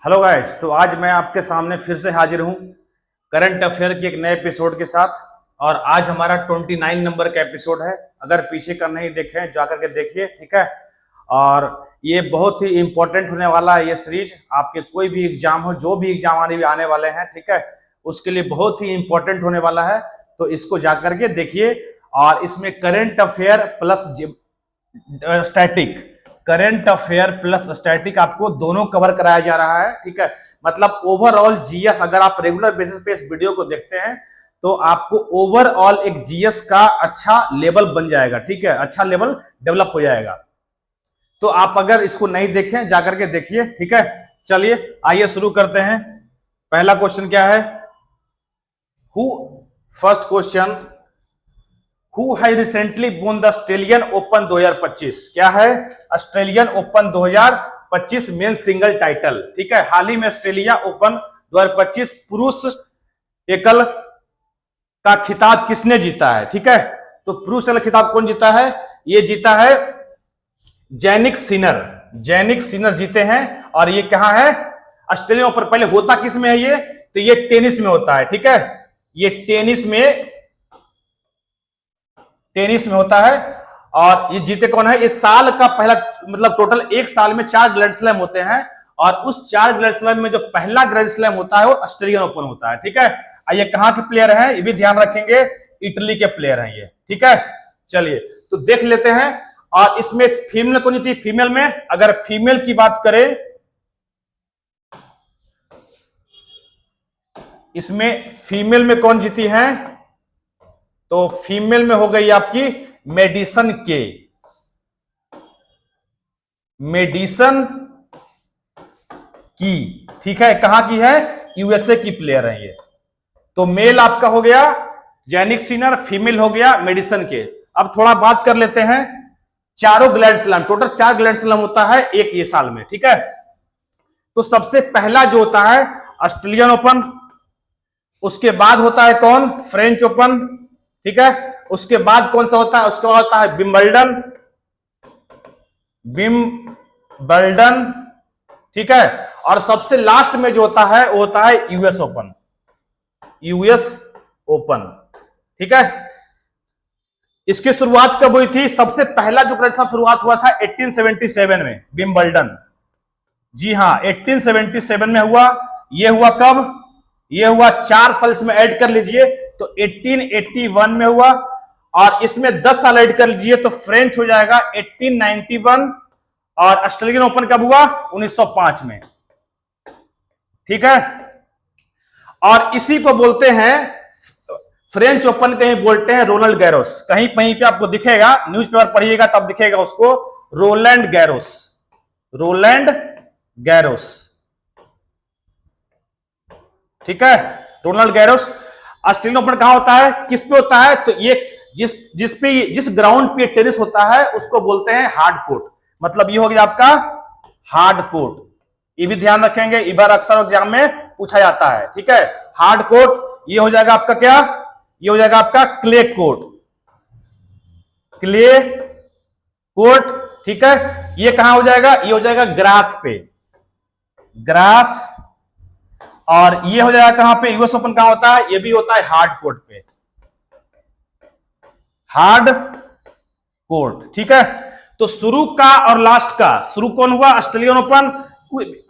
Hello guys, तो आज मैं आपके सामने फिर से हाजिर हूँ करंट अफेयर के एक नए एपिसोड के साथ। और आज हमारा 29 नंबर का एपिसोड है। अगर पीछे का नहीं देखें जाकर के देखिए, ठीक है। और ये बहुत ही इंपॉर्टेंट होने वाला है ये सीरीज। आपके कोई भी एग्जाम हो, जो भी एग्जाम आने वाले हैं, ठीक है, उसके लिए बहुत ही इंपॉर्टेंट होने वाला है। तो इसको जाकर के देखिए। और इसमें current affair plus static, current affair plus static आपको दोनों कवर कराया जा रहा है, ठीक है। मतलब ओवरऑल जीएस, अगर आप रेगुलर बेसिस पे इस वीडियो को देखते हैं तो आपको ओवरऑल एक जीएस का अच्छा लेवल बन जाएगा, ठीक है, अच्छा लेवल डेवलप हो जाएगा। तो आप अगर इसको नहीं देखें जाकर के देखिए, ठीक है। चलिए आइए शुरू करते हैं। पहला क्वेश्चन क्या है? Who first question, who has recently won the Australian open 2025? क्या है? Australian open 2025 men single title, ठीक है। हाल ही में ऑस्ट्रेलिया ओपन 2025 पुरुष एकल का खिताब किसने जीता है, ठीक है। तो पुरुष एकल खिताब कौन जीता है? ये जीता है जैनिक सिनर। जैनिक सिनर जीते हैं। और ये कहां है? Australia open. पहले होता किस में है ये? तो ये टेनिस में होता है, ठीक है। ये टेनिस में होता है। और ये जीते कौन है? इस साल का पहला, मतलब टोटल एक साल में 4 ग्रैंड स्लैम होते हैं। और उस 4 ग्रैंड स्लैम में जो पहला ग्रैंड स्लैम होता है वो ऑस्ट्रेलियन ओपन होता है, ठीक है। ये कहां के प्लेयर हैं ये भी ध्यान रखेंगे, इटली के प्लेयर हैं ये, ठीक है। चलिए तो देख लेते हैं। और इसमें फीमेल कौन जीती? फीमेल में अगर फीमेल की बात करें, इसमें फीमेल में कौन जीती है? तो फीमेल में हो गई आपकी मेडिसन के, मेडिसन की, ठीक है। कहां की है? यूएसए की प्लेयर है ये। तो मेल आपका हो गया जैनिक सिनर, फीमेल हो गया मेडिसन के। अब थोड़ा बात कर लेते हैं चारों grand slam, total 4 grand slam होता है एक ये साल में, ठीक है। तो सबसे पहला जो होता है ऑस्ट्रेलियन ओपन, उसके बाद होता है कौन? फ्रेंच ओपन, ठीक है। उसके बाद कौन सा होता है? उसके बाद होता है विंबलडन, विंबलडन, ठीक है। और सबसे लास्ट में जो होता है वो होता है यूएस ओपन, यूएस ओपन, ठीक है। इसकी शुरुआत कब हुई थी? सबसे पहला जो ग्रैंड स्लैम शुरुआत हुआ था 1877 में, विंबलडन। जी हां, 1877 में हुआ। यह हुआ कब? यह हुआ 4 साल इसमें ऐड कर लीजिए तो 1881 में हुआ। और इसमें 10 साल ऐड कर लीजिए तो फ्रेंच हो जाएगा 1891। और ऑस्ट्रेलियन ओपन कब हुआ? 1905 में, ठीक है। और इसी को बोलते हैं फ्रेंच ओपन, कहीं बोलते हैं रोनाल्ड गैरोस, कहीं कहीं पे आपको दिखेगा, न्यूज़पेपर पढ़िएगा तब दिखेगा उसको, रोलैंड गैरोस, रोलैंड गैरोस, ठीक है। Ronald Garros. ऑस्ट्रेलियन ओपन कहां होता है? किस पे होता है? तो ये जिस ग्राउंड पे टेनिस होता है उसको बोलते हैं हार्ड कोर्ट। मतलब ये हो गया आपका हार्ड कोर्ट। ये भी ध्यान रखेंगे, इस बार अक्सर एग्जाम में पूछा जाता है, ठीक है। हार्ड कोर्ट ये हो जाएगा आपका क्या? ये हो जाएगा आपका क्ले कोर्ट, क्ले कोर्ट, ठीक है। ये कहां हो जाएगा? ये हो जाएगा ग्रास पे, ग्रास। और ये हो जाएगा कहां पे? यूएस ओपन कहां होता है? ये भी होता है हार्ड कोर्ट पे, हार्ड कोर्ट, ठीक है। तो शुरू का और लास्ट का, शुरू कौन हुआ? Australian open.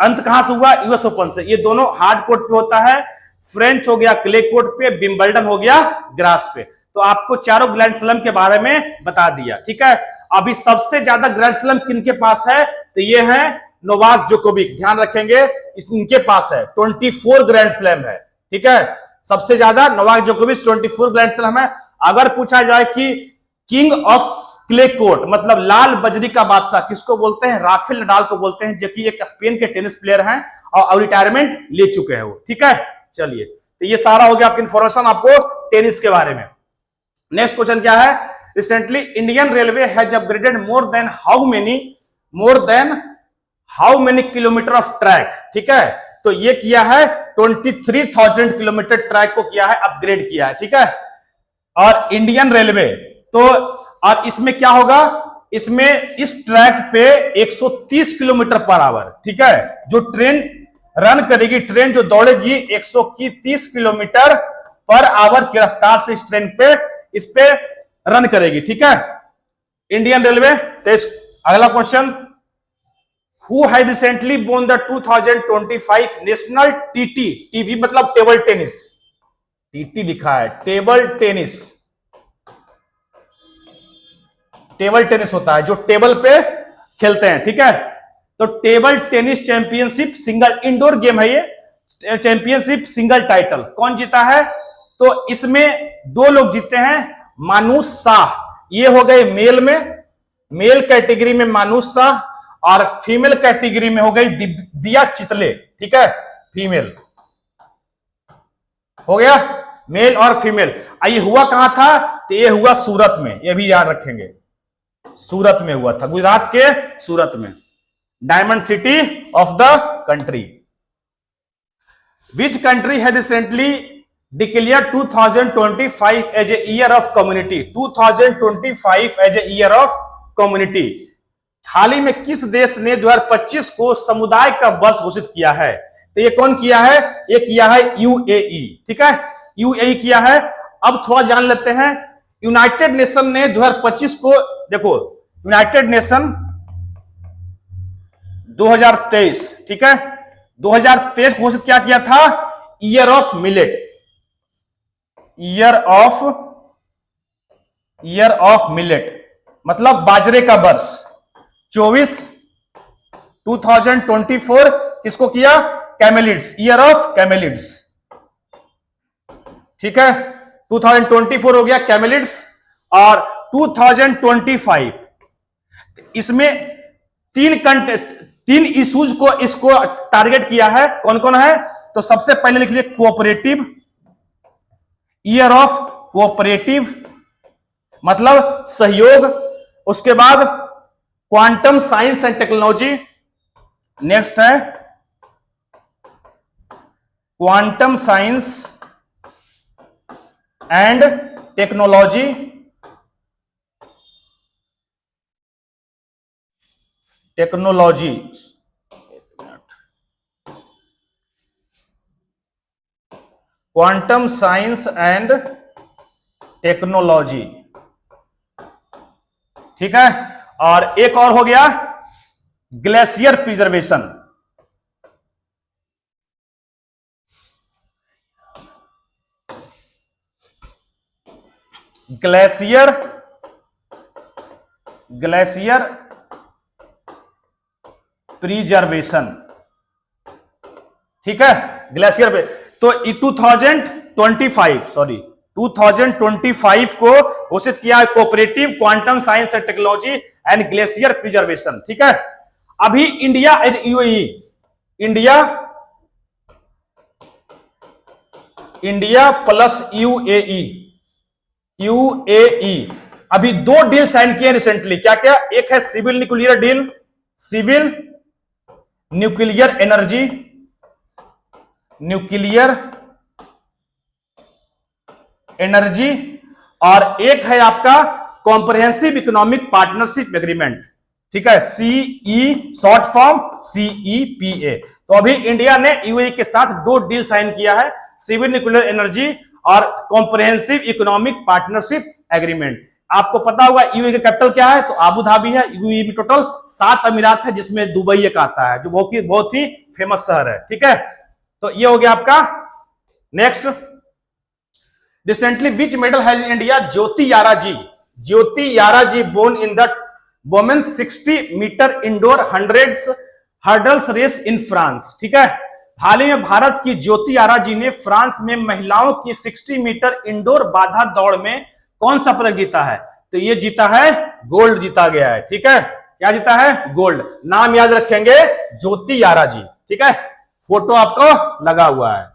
अंत कहां से हुआ? यूएस ओपन से। ये दोनों हार्ड कोर्ट पे होता है। फ्रेंच हो गया क्ले कोर्ट पे, विंबलडन हो गया ग्रास पे। तो आपको चारों ग्रैंड स्लैम के बारे में बता दिया, ठीक है। अभी सबसे ज्यादा ग्रैंड स्लैम किनके पास है? तो ये है नोवाक जोकोविक, ध्यान रखेंगे, इनके पास है 24 ग्रैंड स्लैम है, ठीक है। सबसे ज्यादा नोवाक जोकोविक 24 ग्रैंड स्लैम है। अगर पूछा जाए कि किंग ऑफ क्ले कोर्ट, मतलब लाल बजरी का बादशाह किसको बोलते हैं? राफेल नडाल को बोलते हैं, जो कि एक स्पेन के टेनिस प्लेयर हैं और रिटायरमेंट ले चुके हैं वो, ठीक है। चलिए तो ये सारा हो गया आपकी इंफॉर्मेशन आपको टेनिस के बारे में। नेक्स्ट क्वेश्चन क्या है? Recently Indian railway has upgraded more than how many kilometre of track, ठीक है। तो ये किया है 23,000 किलोमीटर ट्रैक को किया है, अपग्रेड किया है, ठीक है। और इंडियन रेलवे तो, और इसमें क्या होगा? इसमें इस ट्रैक पे 130 किलोमीटर पर आवर, ठीक है। जो ट्रेन रन करेगी ट्रेन जो दौड़ेगी 130 किलोमीटर पर आवर की रफ्तार से इस ट्रेन पे इस पे रन करेगी। ठीक है, इंडियन रेलवे। तो अगला question, who has recently won the 2025 national TT, TV मतलब टेबल टेनिस, टीटी लिखा है टेबल टेनिस, टेबल टेनिस होता है जो टेबल पे खेलते हैं। ठीक है, तो table tennis championship single indoor game है ये, चैंपियनशिप सिंगल टाइटल कौन जीता है? तो इसमें दो लोग जीते हैं, मानुष शाह, ये हो गए मेल में, मेल कैटेगरी में मानुष शाह, और फीमेल कैटेगरी में हो गई दिया चितले। ठीक है, फीमेल हो गया, मेल और फीमेल। ये हुआ कहां था? तो ये हुआ सूरत में, ये भी याद रखेंगे, सूरत में हुआ था, गुजरात के सूरत में, diamond city of the country. Which country has recently declare 2025 as a year of community, 2025 as a year of community. हाल ही में किस देश ने 2025 को समुदाय का वर्ष घोषित किया है? तो ये कौन किया है? ये किया है यूएई। ठीक है, यूएई किया है। अब थोड़ा जान लेते हैं, यूनाइटेड नेशन ने 2025 को, देखो यूनाइटेड नेशन 2023, ठीक है, 2023 घोषित क्या किया था? Year of millet, year of millet मतलब बाजरे का वर्ष। 2024 किसको किया? कैमेलिड्स, ईयर ऑफ कैमेलिड्स। ठीक है, 2024 हो गया कैमेलिड्स, और 2025 इसमें तीन इश्यूज को इसको टारगेट किया है। कौन कौन है? तो सबसे पहले लिख लिया कोऑपरेटिव, ईयर ऑफ कोऑपरेटिव मतलब सहयोग। उसके बाद quantum science and technology, next है quantum science and technology, quantum science and technology. ठीक है, और एक और हो गया ग्लेशियर प्रिजर्वेशन, ग्लेशियर प्रिजर्वेशन। ठीक है, ग्लेशियर पे तो 2025 को घोषित किया है cooperative, quantum science and technology and glacier preservation. ठीक है, अभी India and UAE, India plus UAE अभी दो डील साइन किए रिसेंटली। क्या क्या? एक है civil nuclear deal, civil nuclear energy, और एक है आपका कॉम्प्रिहेंसिव इकोनॉमिक पार्टनरशिप एग्रीमेंट। ठीक है, सीई शॉर्ट फॉर्म CEPA। तो अभी इंडिया ने यूएई के साथ दो डील साइन किया है, सिविल न्यूक्लियर एनर्जी और कॉम्प्रिहेंसिव इकोनॉमिक पार्टनरशिप एग्रीमेंट। आपको पता होगा यूएई का कैपिटल क्या है? तो आबू धाबी है। यूएई में टोटल 7 अमीरात है, जिसमें दुबई एक आता है, जो बहुत ही फेमस शहर है। ठीक है, तो ये हो गया आपका। Next, recently which medal has India? Jyothi Yarraji born in the women's 60 metre indoor hurdles race in France. ठीक है, हाल ही में भारत की ज्योति यारा जी ने फ्रांस में महिलाओं की 60 मीटर इंडोर बाधा दौड़ में कौन सा पदक जीता है? तो ये जीता है गोल्ड, जीता गया है। ठीक है, क्या जीता है? गोल्ड। नाम याद रखेंगे, ज्योति यारा जी। ठीक है, फोटो आपको लगा हुआ है।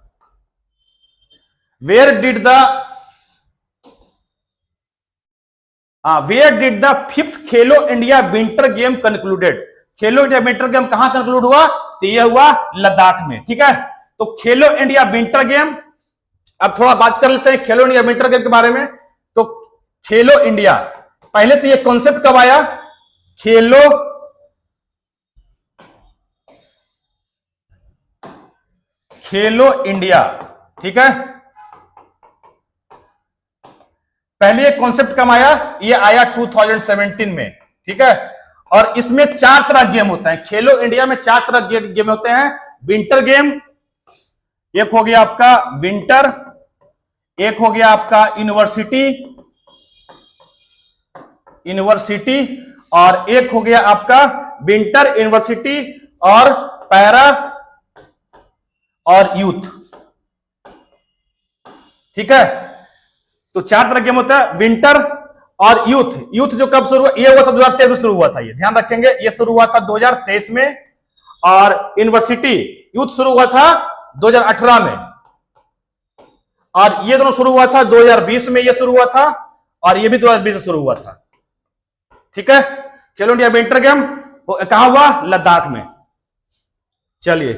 Where did the 5th Khelo India winter game concluded? Khelo India winter game कहां कंक्लूड हुआ? तो यह हुआ लद्दाख में। ठीक है, तो खेलो इंडिया विंटर गेम, अब थोड़ा बात कर लेते हैं खेलो इंडिया विंटर गेम के बारे में। तो खेलो इंडिया, पहले तो ये कॉन्सेप्ट कब आया? खेलो इंडिया, ठीक है। पहले ये कॉन्सेप्ट कब आया? ये आया 2017 में, ठीक है। और इसमें 4 तरह गेम होते हैं। खेलो इंडिया में 4 तरह गेम होते हैं। विंटर गेम, एक हो गया आपका विंटर, एक हो गया आपका यूनिवर्सिटी, और एक हो गया आपका विंटर, यूनिवर्सिटी और पैरा और यूथ, ठीक है। तो 4 तरह गेम होता है, विंटर और यूथ जो कब शुरू हुआ? ये हुआ था 2023 में शुरू हुआ था, ये ध्यान रखेंगे। ये शुरू हुआ था 2023 में, और यूनिवर्सिटी यूथ शुरू हुआ था 2018 में, और ये दोनों शुरू हुआ था 2020 में, ये शुरू हुआ था, और ये भी 2020 में शुरू हुआ था, ठीक है। चलो इंडिया विंटर गेम कहां हुआ? लद्दाख में। चलिए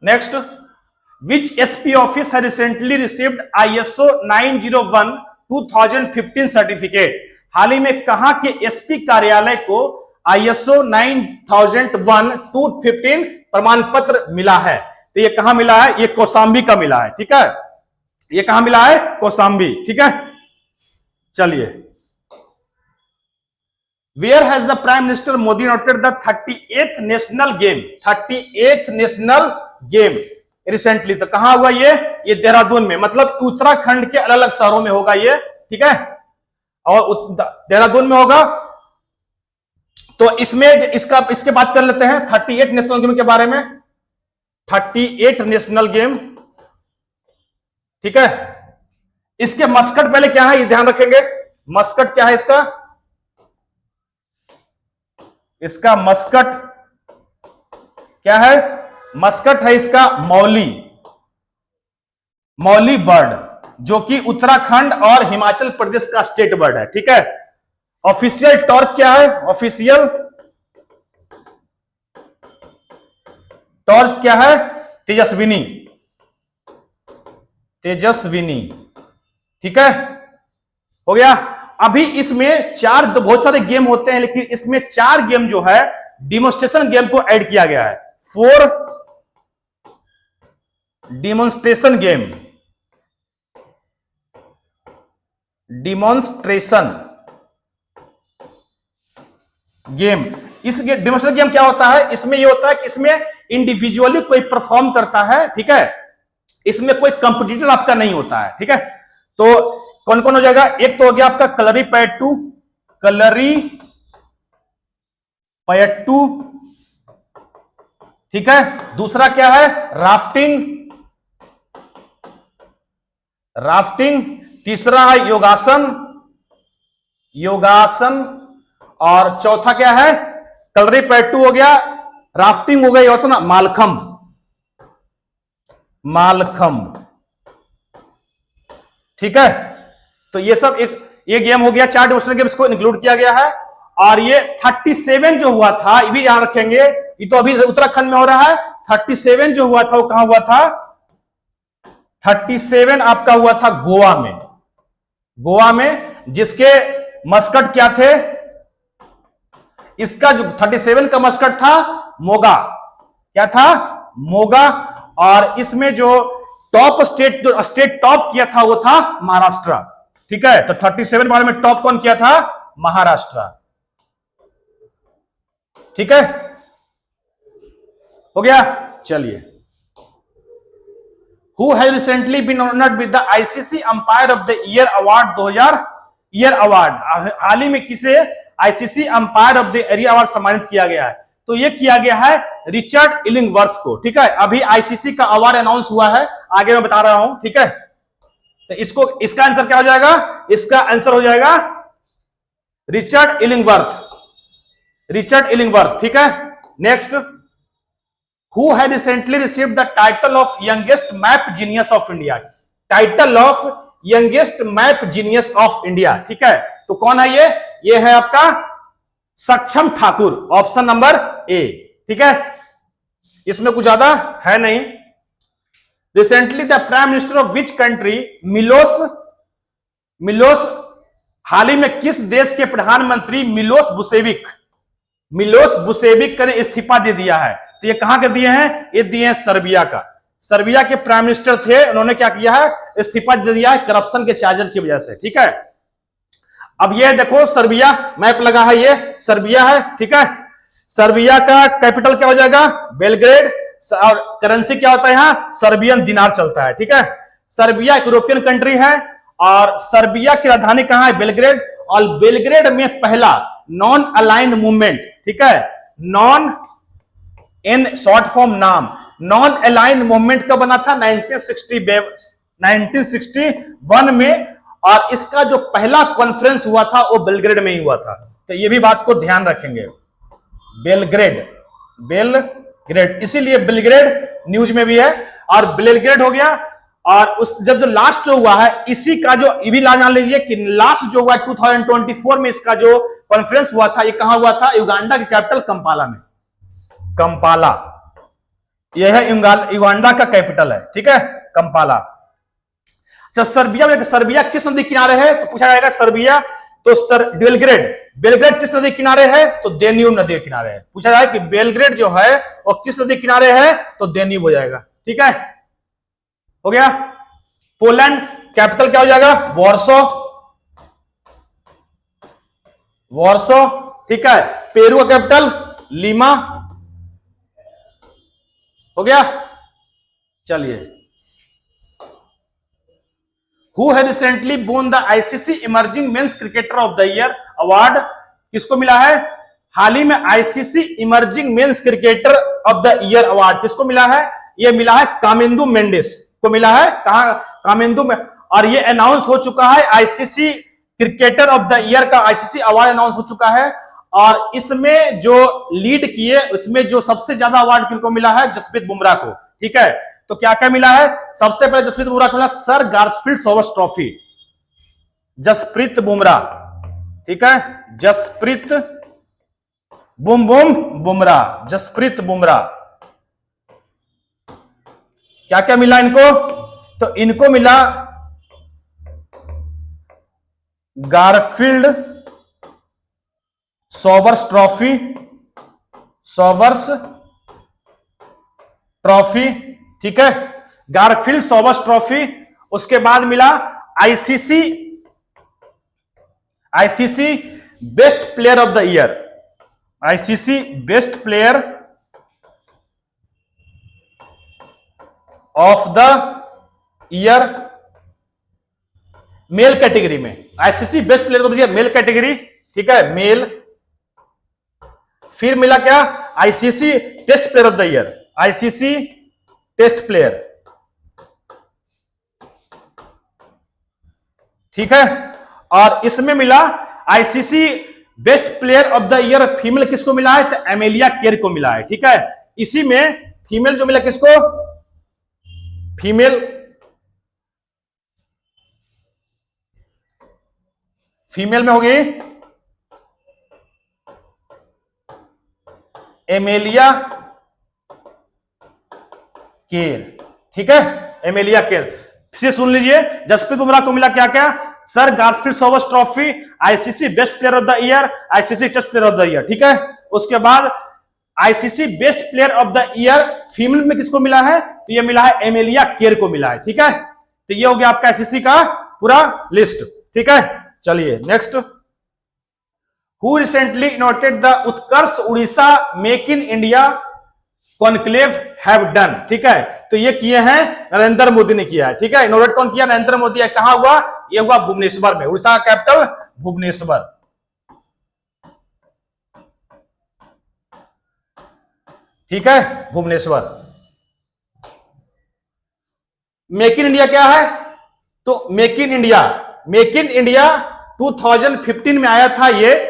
नेक्स्ट, विच एसपी ऑफिस है रिसेंटली रिसीव्ड ISO 901/2015 सर्टिफिकेट? हाल ही में कहां के एसपी कार्यालय को ISO 9001/2015 प्रमाण पत्र मिला है? तो ये कहां मिला है? ये कौशाम्बी का मिला है, ठीक है। ये कहां मिला है? कौशाम्बी, ठीक है। चलिए, where has the prime minister Modi noted the 38th national game recently? तो कहां हुआ ये देहरादून में, मतलब उत्तराखंड के अलग अलग शहरों में होगा ये, ठीक है, और देहरादून में होगा। तो इसमें इसके बात कर लेते हैं 38 नेशनल गेम के बारे में। 38 नेशनल गेम, ठीक है। इसके मस्कट पहले क्या है ये ध्यान रखेंगे। मस्कट क्या है इसका मस्कट क्या है? मस्कट है इसका मौली बर्ड, जो कि उत्तराखंड और हिमाचल प्रदेश का स्टेट बर्ड है, ठीक है। ऑफिशियल टॉर्च क्या है? ऑफिशियल टॉर्च क्या है? तेजस्विनी, ठीक है, हो गया। अभी इसमें बहुत सारे गेम होते हैं, लेकिन इसमें 4 गेम जो है डिमोन्स्ट्रेशन गेम को ऐड किया गया है। 4 डिमोन्स्ट्रेशन गेम। इस डिमोन्स्ट्रेशन गेम क्या होता है? इसमें ये होता है कि इसमें इंडिविजुअली कोई परफॉर्म करता है, ठीक है। इसमें कोई कंपटीटर आपका नहीं होता है, ठीक है। तो कौन कौन हो जाएगा? एक तो हो गया आपका कलरीपयट्टू, ठीक है। दूसरा क्या है? राफ्टिंग। तीसरा है योगासन, और चौथा क्या है? कलरीपयट्टू हो गया, राफ्टिंग हो गया, योगासन, मालखंब, ठीक है। तो ये सब ये गेम हो गया। 4 डिमोन्स्ट्रेशन गेम्स को इंक्लूड किया गया है। और ये 37 जो हुआ था, ये भी ध्यान रखेंगे, ये तो अभी उत्तराखंड में हो रहा है। 37 जो हुआ था वो कहां हुआ था? 37 आपका हुआ था गोवा में, जिसके मस्कट क्या थे? इसका जो 37 का मस्कट था मोगा, क्या था? मोगा। और इसमें जो स्टेट टॉप किया था वो था महाराष्ट्र, ठीक है। तो 37 बारे में टॉप कौन किया था? महाराष्ट्र, ठीक है, हो गया। चलिए, who has recently been honoured with the ICC umpire of the year award 2000 award? हाल ही में किसे ICC umpire of the year award सम्मानित किया गया है? तो ये किया गया है रिचर्ड इलिंगवर्थ को, ठीक है। अभी ICC का अवार्ड अनाउंस हुआ है, आगे मैं बता रहा हूं, ठीक है। तो इसका आंसर क्या हो जाएगा? इसका आंसर हो जाएगा रिचर्ड इलिंगवर्थ, ठीक है। Next, who had recently received the title of youngest map genius of India? Title of youngest map genius of India, ठीक है। तो कौन है ये है आपका सक्षम ठाकुर, ऑप्शन नंबर ए, ठीक है। इसमें कुछ ज्यादा है नहीं। Recently the prime minister of which country Milos हाल ही में किस देश के प्रधानमंत्री मिलोस बुसेविक ने इस्तीफा दे दिया है? तो ये कहां के दिए हैं? ये दिए हैं सर्बिया का। सर्बिया के प्राइम मिनिस्टर थे, उन्होंने क्या किया है, इस्तीफा दे दिया है करप्शन के चार्जर की वजह से। ठीक है, अब ये देखो सर्बिया मैप लगा है, ये सर्बिया है। ठीक है, सर्बिया का कैपिटल क्या हो जाएगा, बेलग्रेड, और करेंसी क्या होता है यहाँ, सर्बियन दिनार चलता है। ठीक है, सर्बिया एक यूरोपियन कंट्री है और सर्बिया की राजधानी कहां है, बेलग्रेड। और बेलग्रेड में पहला नॉन अलाइंड मूवमेंट, ठीक है, नॉन इन शॉर्ट फॉर्म नाम, नॉन अलाइंड मूवमेंट कब बना था, 1961 में, और इसका जो पहला कॉन्फ्रेंस हुआ था वो बेलग्रेड में ही हुआ था। तो ये भी बात को ध्यान रखेंगे, बेलग्रेड, बेलग्रेड, इसीलिए बेलग्रेड न्यूज में भी है। और बेलग्रेड हो गया, और उस जब जो लास्ट जो हुआ है इसी का जो, ये भी जान लीजिए कि लास्ट जो हुआ 2024 में इसका जो कॉन्फ्रेंस हुआ था, ये कहां हुआ था, युगांडा की कैपिटल कंपाला में। कंपाला, यह है युगांडा का कैपिटल है। ठीक है, कंपाला। अच्छा, सर्बिया किस नदी किनारे है, तो पूछा जाएगा सर्बिया, तो बेलग्रेड किस नदी किनारे है, तो डेन्यूब नदी के किनारे है। पूछा जाए कि बेलग्रेड जो है वो किस नदी किनारे है, तो डेन्यूब हो जाएगा। ठीक है, हो गया। पोलैंड कैपिटल क्या हो जाएगा, वॉर्सो। ठीक है, पेरू का कैपिटल लीमा, हो गया। चलिए, हु है recently bone the ICC emerging men's cricketer of the year award, किसको मिला है, हाल ही में ICC emerging men's cricketer of the year award किसको मिला है, यह मिला है कामिंदु मेंडिस को मिला है। कहा, कामिंदु में, और ये अनाउंस हो चुका है, ICC cricketer of the year का आईसीसी अवार्ड अनाउंस हो चुका है। और इसमें जो लीड किए, उसमें जो सबसे ज्यादा अवार्ड किनको मिला है, जसप्रीत बुमराह को। ठीक है, तो क्या क्या मिला है, सबसे पहले जसप्रीत बुमराह को मिला sir Garfield Sobers trophy, Jasprit Bumrah. ठीक है, जसप्रीत बुमराह, जसप्रीत बुमराह। क्या क्या मिला इनको, तो इनको मिला गारफील्ड सोबर्स ट्रॉफी। ठीक है, गारफील्ड सोबर्स ट्रॉफी। उसके बाद मिला ICC best player of the year, ICC best player of the year male category में, ICC best player of the year male category. ठीक है, मेल। फिर मिला क्या, ICC test player of the year, ICC test player. ठीक है, और इसमें मिला ICC best player of the year female किसको मिला है, तो एमेलिया केर को मिला है। ठीक है, इसी में फीमेल जो मिला किसको, फीमेल में हो गई एमेलिया केर। ठीक है, एमेलिया केर। फिर सुन लीजिए, जसप्रीत बुमराह को मिला क्या क्या, sir Garfield Sobers trophy, ICC best player of the year, ICC test player of the year. ठीक है, उसके बाद ICC best player of the year female में किसको मिला है, तो ये मिला है एमेलिया केर को मिला है। ठीक है, तो ये हो गया आपका आईसीसी का पूरा लिस्ट। ठीक है, चलिए next, who recently innovated the Utkarsh Orissa make in India conclave have done. ठीक है, तो ये किए हैं नरेंद्र मोदी ने किया है। ठीक है, इनोवेट कौन किया, नरेंद्र मोदी है। कहां हुआ, ये हुआ भुवनेश्वर में, उड़ीसा का कैपिटल भुवनेश्वर। ठीक है, भुवनेश्वर। मेक इन इंडिया क्या है, तो मेक इन इंडिया 2015 में आया था, ये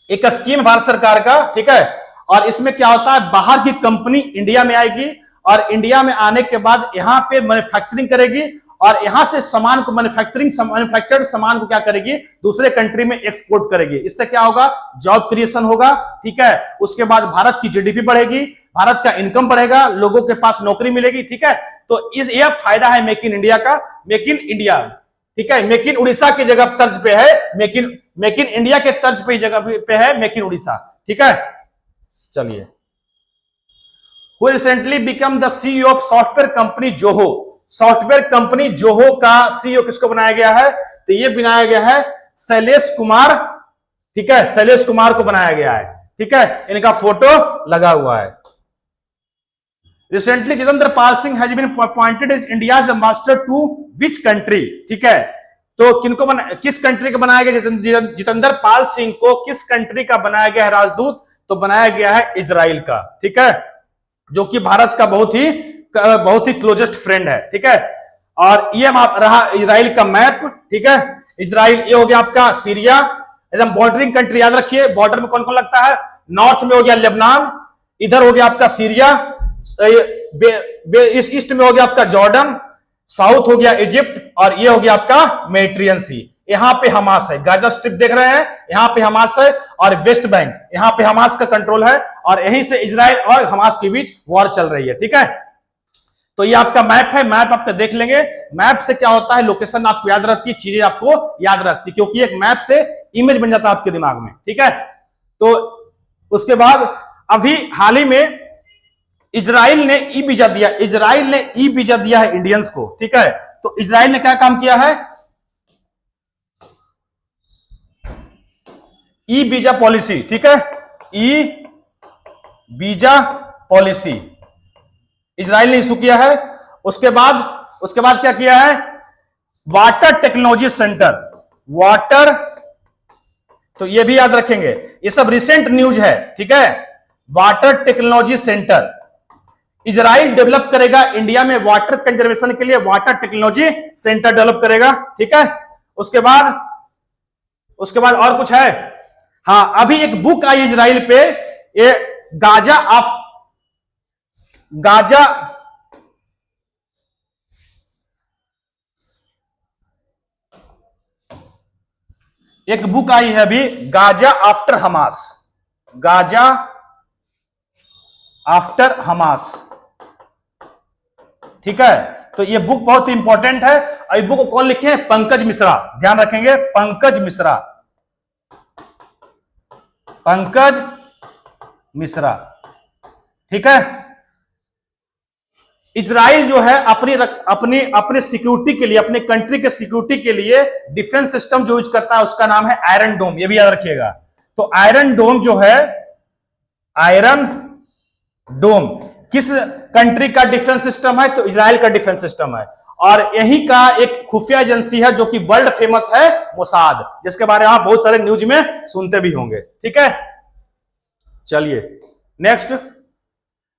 एक स्कीम भारत सरकार का। ठीक है, और इसमें क्या होता है, बाहर की कंपनी इंडिया में आएगी और इंडिया में आने के बाद यहां पे मैन्युफैक्चरिंग करेगी और यहां से सामान को मैन्युफैक्चर्ड सामान को क्या करेगी, दूसरे कंट्री में एक्सपोर्ट करेगी। इससे क्या होगा, जॉब क्रिएशन होगा। ठीक है, उसके बाद भारत की जीडीपी बढ़ेगी, भारत का इनकम बढ़ेगा, लोगों के पास नौकरी मिलेगी। ठीक है, तो यह फायदा है मेक इन इंडिया का, मेक इन इंडिया। ठीक है, मेक इन उड़ीसा की जगह तर्ज पे है, मेक इन इंडिया के तर्ज पे जगह पे है मेक इन उड़ीसा। ठीक है, चलिए, who recently become the CEO of software company Zoho. Software company Zoho का सीईओ किसको बनाया गया है? तो ये बनाया गया है शैलेश कुमार, ठीक है, शैलेश कुमार को बनाया गया है, ठीक है, इनका फोटो लगा हुआ है। Recently Jitendra Pal Singh has been appointed as India's ambassador to which country, ठीक है, तो किनको किस कंट्री का बनाया गया? जितेंद्र पाल सिंह को किस कंट्री का बनाया गया है राजदूत? तो बनाया गया है इजराइल का, ठीक है, जो कि भारत का बहुत ही क्लोजेस्ट फ्रेंड है, ठीक है। और ये रहा इजराइल का मैप, ठीक है, इजराइल ये हो गया आपका सीरिया, एकदम बॉर्डरिंग कंट्री, याद रखिए बॉर्डर में कौन कौन लगता है। नॉर्थ में हो गया लेबनान, इधर हो गया आपका सीरिया, इस ईस्ट में हो गया आपका जॉर्डन, साउथ हो गया इजिप्ट, और ये हो गया आपका मेडिटेरियन सी। यहां पे हमास है, गाजा स्ट्रिप देख रहे हैं, यहां पे हमास है, और वेस्ट बैंक यहां पे हमास का कंट्रोल है, और यहीं से इजराइल और हमास के बीच वॉर चल रही है, ठीक है। तो ये आपका मैप है, मैप आपका देख लेंगे। मैप से क्या होता है, लोकेशन आपको याद रहती है, चीजें आपको याद रहती है, क्योंकि एक मैप से इमेज बन जाता है आपके दिमाग में, ठीक है। तो उसके बाद अभी हाल ही में इजराइल ने ई वीजा दिया, इजराइल ने ई वीजा दिया है इंडियंस को, ठीक है। तो इजराइल ने क्या काम किया है? ई वीजा पॉलिसी, ठीक है, ई वीजा पॉलिसी इजराइल ने इशू किया है। उसके बाद क्या किया है? वाटर टेक्नोलॉजी सेंटर, वाटर, तो ये भी याद रखेंगे, ये सब रिसेंट न्यूज है, ठीक है। Water technology centre Israel develop करेगा इंडिया में वाटर कंजर्वेशन के लिए, वाटर टेक्नोलॉजी सेंटर डेवलप करेगा, ठीक है। उसके बाद और कुछ है? हाँ, अभी एक बुक आई इजराइल पे, ये एक बुक आई है अभी, Gaza after Hamas, Gaza after Hamas, ठीक है। तो ये बुक बहुत इंपॉर्टेंट है, और इस बुक को कौन लिखे हैं? पंकज मिश्रा, ध्यान रखेंगे, पंकज मिश्रा, पंकज मिश्रा, ठीक है। इजराइल जो है अपनी सिक्योरिटी के लिए, अपने कंट्री के सिक्योरिटी के लिए डिफेंस सिस्टम जो यूज करता है उसका नाम है आयरन डोम, ये भी याद रखिएगा। तो आयरन डोम जो है, आयरन डोम किस कंट्री का डिफेंस सिस्टम है? तो इजराइल का डिफेंस सिस्टम है, और यही का एक खुफिया एजेंसी है जो कि वर्ल्ड फेमस है, मोसाद, जिसके बारे में आप बहुत सारे न्यूज में सुनते भी होंगे, ठीक है। चलिए next,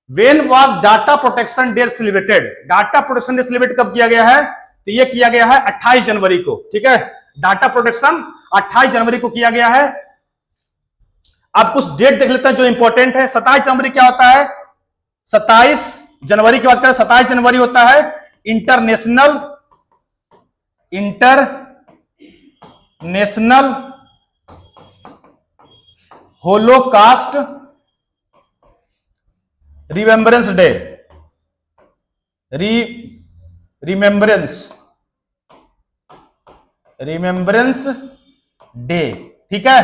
when was data protection day celebrated? Data protection day celebrate कब किया गया है? तो यह किया गया है 28 जनवरी को, ठीक है। डाटा प्रोटेक्शन 28 जनवरी को किया गया है। अब कुछ डेट देख लेते हैं जो इंपॉर्टेंट है। 27 जनवरी क्या होता है? 27 जनवरी की बात करें, 27 जनवरी होता है international Holocaust remembrance day, remembrance day, ठीक है।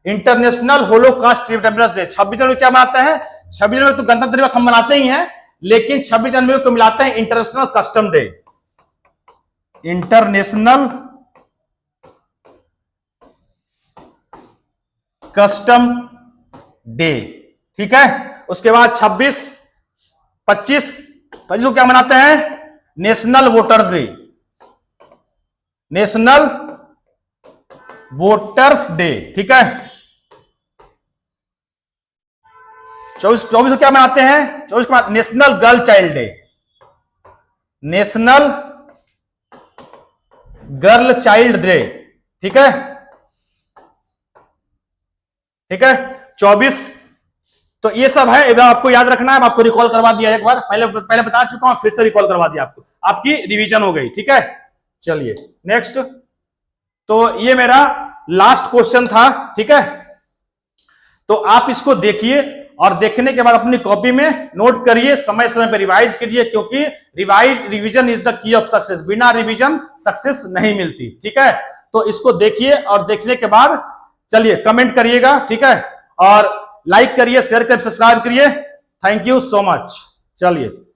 इंटरनेशनल होलोकास्ट रिमेम्बरेंस डे 26 जनवरी क्या मनाते हैं? 26 जनवरी तो गणतंत्र दिवस हम मनाते ही हैं, लेकिन 26 जनवरी को मिलाते हैं international custom day, international custom day, ठीक है। उसके बाद 25 को क्या मनाते हैं? National voter day, national voters day, ठीक है। 24 को क्या मनाते हैं? 24 को national girl child day, national girl child day, ठीक है, ठीक है। 24, तो ये सब है, एक बार आपको याद रखना है, आपको रिकॉल करवा दिया एक बार, पहले बता चुका हूं, फिर से रिकॉल करवा दिया आपको, आपकी रिवीजन हो गई, ठीक है। चलिए नेक्स्ट, तो ये मेरा लास्ट क्वेश्चन था, ठीक है। तो आप इसको देखिए, और देखने के बाद अपनी कॉपी में नोट करिए, समय समय पर रिवाइज कीजिए, क्योंकि revision is the key of success, बिना रिवीजन सक्सेस नहीं मिलती, ठीक है। तो इसको देखिए, और देखने के बाद चलिए कमेंट करिएगा, ठीक है, और लाइक करिए, शेयर करिए, सब्सक्राइब करिए। Thank you so much. चलिए।